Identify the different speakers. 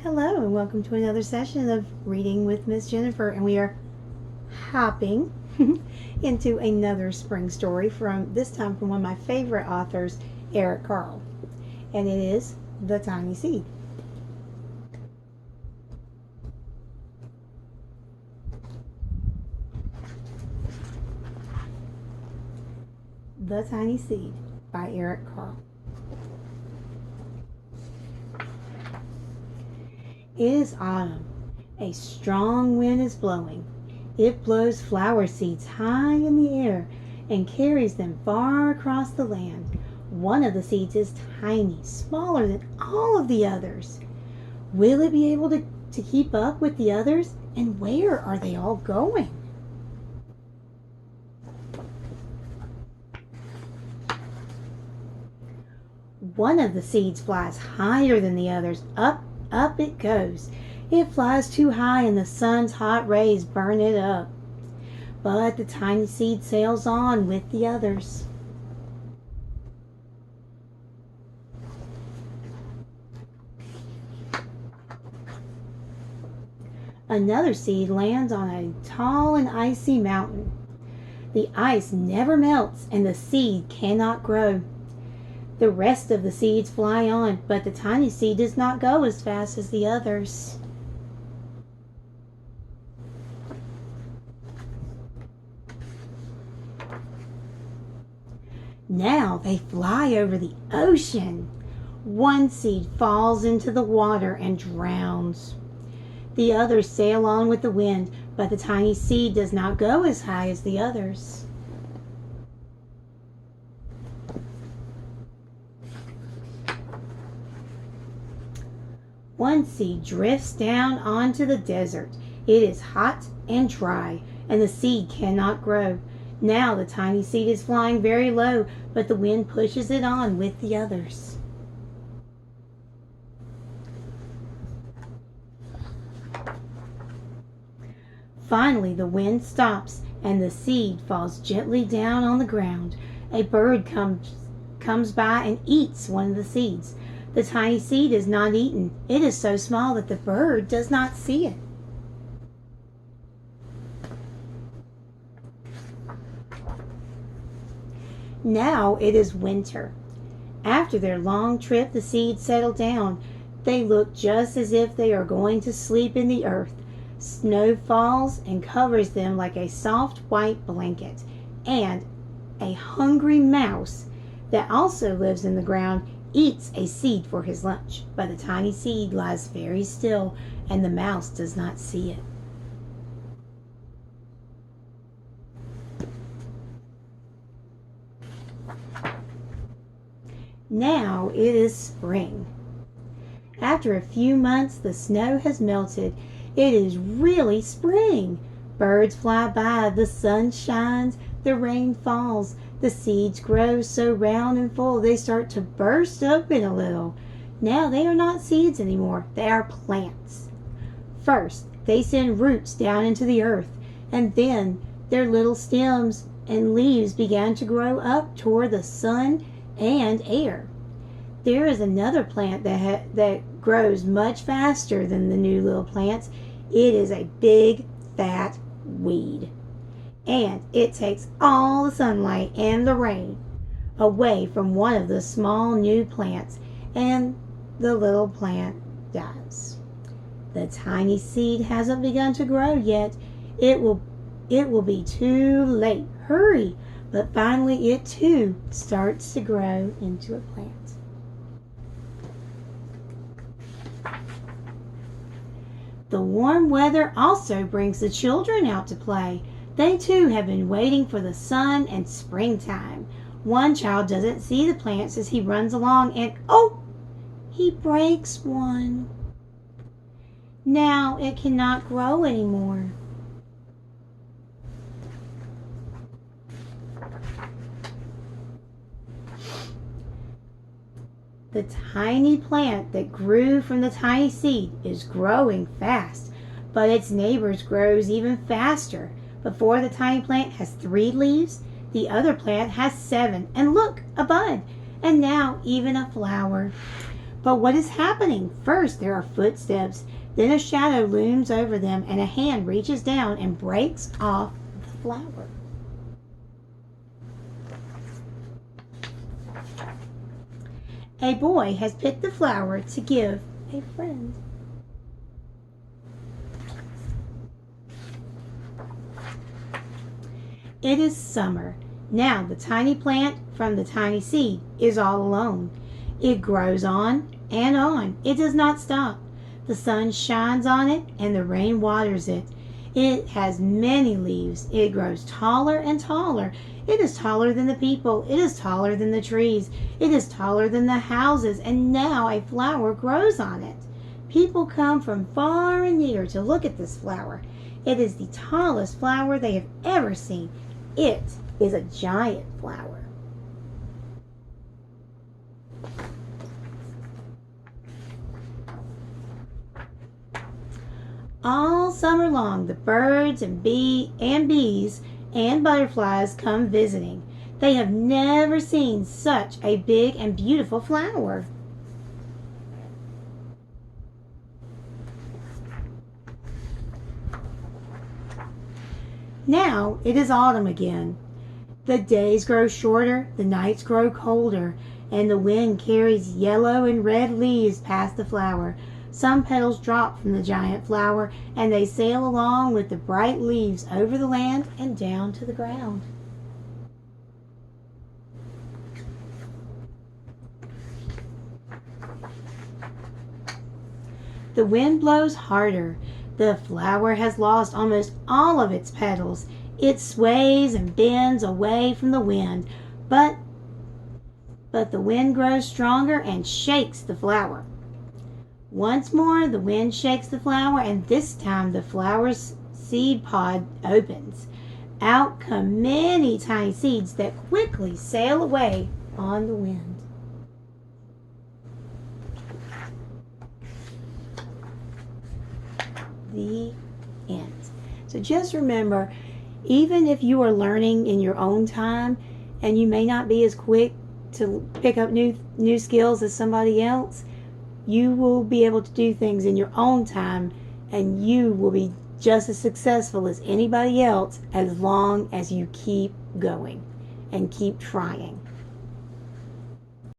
Speaker 1: Hello and welcome to another session of Reading with Miss Jennifer, and we are hopping into another spring story from this time from one of my favorite authors, Eric Carle, and it is The Tiny Seed. The Tiny Seed by Eric Carle. It is autumn. A strong wind is blowing. It blows flower seeds high in the air and carries them far across the land. One of the seeds is tiny, smaller than all of the others. Will it be able to keep up with the others? And where are they all going? One of the seeds flies higher than the others. Up it goes. It flies too high and the sun's hot rays burn it up. But the tiny seed sails on with the others. Another seed lands on a tall and icy mountain. The ice never melts and the seed cannot grow. The rest of the seeds fly on, but the tiny seed does not go as fast as the others. Now they fly over the ocean. One seed falls into the water and drowns. The others sail on with the wind, but the tiny seed does not go as high as the others. One seed drifts down onto the desert. It is hot and dry, and the seed cannot grow. Now the tiny seed is flying very low, but the wind pushes it on with the others. Finally, the wind stops, and the seed falls gently down on the ground. A bird comes by and eats one of the seeds. The tiny seed is not eaten. It is so small that the bird does not see it. Now it is winter. After their long trip, the seeds settle down. They look just as if they are going to sleep in the earth. Snow falls and covers them like a soft white blanket. And a hungry mouse that also lives in the ground eats a seed for his lunch, but the tiny seed lies very still and the mouse does not see it. Now it is spring. After a few months, the snow has melted. It is really spring. Birds fly by, the sun shines, the rain falls. The seeds grow so round and full they start to burst open a little. Now they are not seeds anymore, they are plants. First, they send roots down into the earth, and then their little stems and leaves began to grow up toward the sun and air. There is another plant that grows much faster than the new little plants. It is a big, fat weed. And it takes all the sunlight and the rain away from one of the small new plants, and the little plant dies. The tiny seed hasn't begun to grow yet. It will be too late. Hurry! But finally it too starts to grow into a plant. The warm weather also brings the children out to play. They too have been waiting for the sun and springtime. One child doesn't see the plants as he runs along and he breaks one. Now it cannot grow anymore. The tiny plant that grew from the tiny seed is growing fast, but its neighbors grows even faster. Before the tiny plant has 3 leaves, the other plant has 7. And look, a bud, and now even a flower. But what is happening? First, there are footsteps. Then a shadow looms over them, and a hand reaches down and breaks off the flower. A boy has picked the flower to give a friend. It is summer. Now the tiny plant from the tiny seed is all alone. It grows on and on. It does not stop. The sun shines on it and the rain waters it. It has many leaves. It grows taller and taller. It is taller than the people. It is taller than the trees. It is taller than the houses. And now a flower grows on it. People come from far and near to look at this flower. It is the tallest flower they have ever seen. It is a giant flower. All summer long, the birds and bees and butterflies come visiting. They have never seen such a big and beautiful flower. Now it is autumn again. The days grow shorter, the nights grow colder, and the wind carries yellow and red leaves past the flower. Some petals drop from the giant flower, and they sail along with the bright leaves over the land and down to the ground. The wind blows harder. The flower has lost almost all of its petals. It sways and bends away from the wind, but the wind grows stronger and shakes the flower. Once more, the wind shakes the flower, and this time the flower's seed pod opens. Out come many tiny seeds that quickly sail away on the wind. The end. So just remember, even if you are learning in your own time and you may not be as quick to pick up new skills as somebody else, you will be able to do things in your own time, and you will be just as successful as anybody else as long as you keep going and keep trying.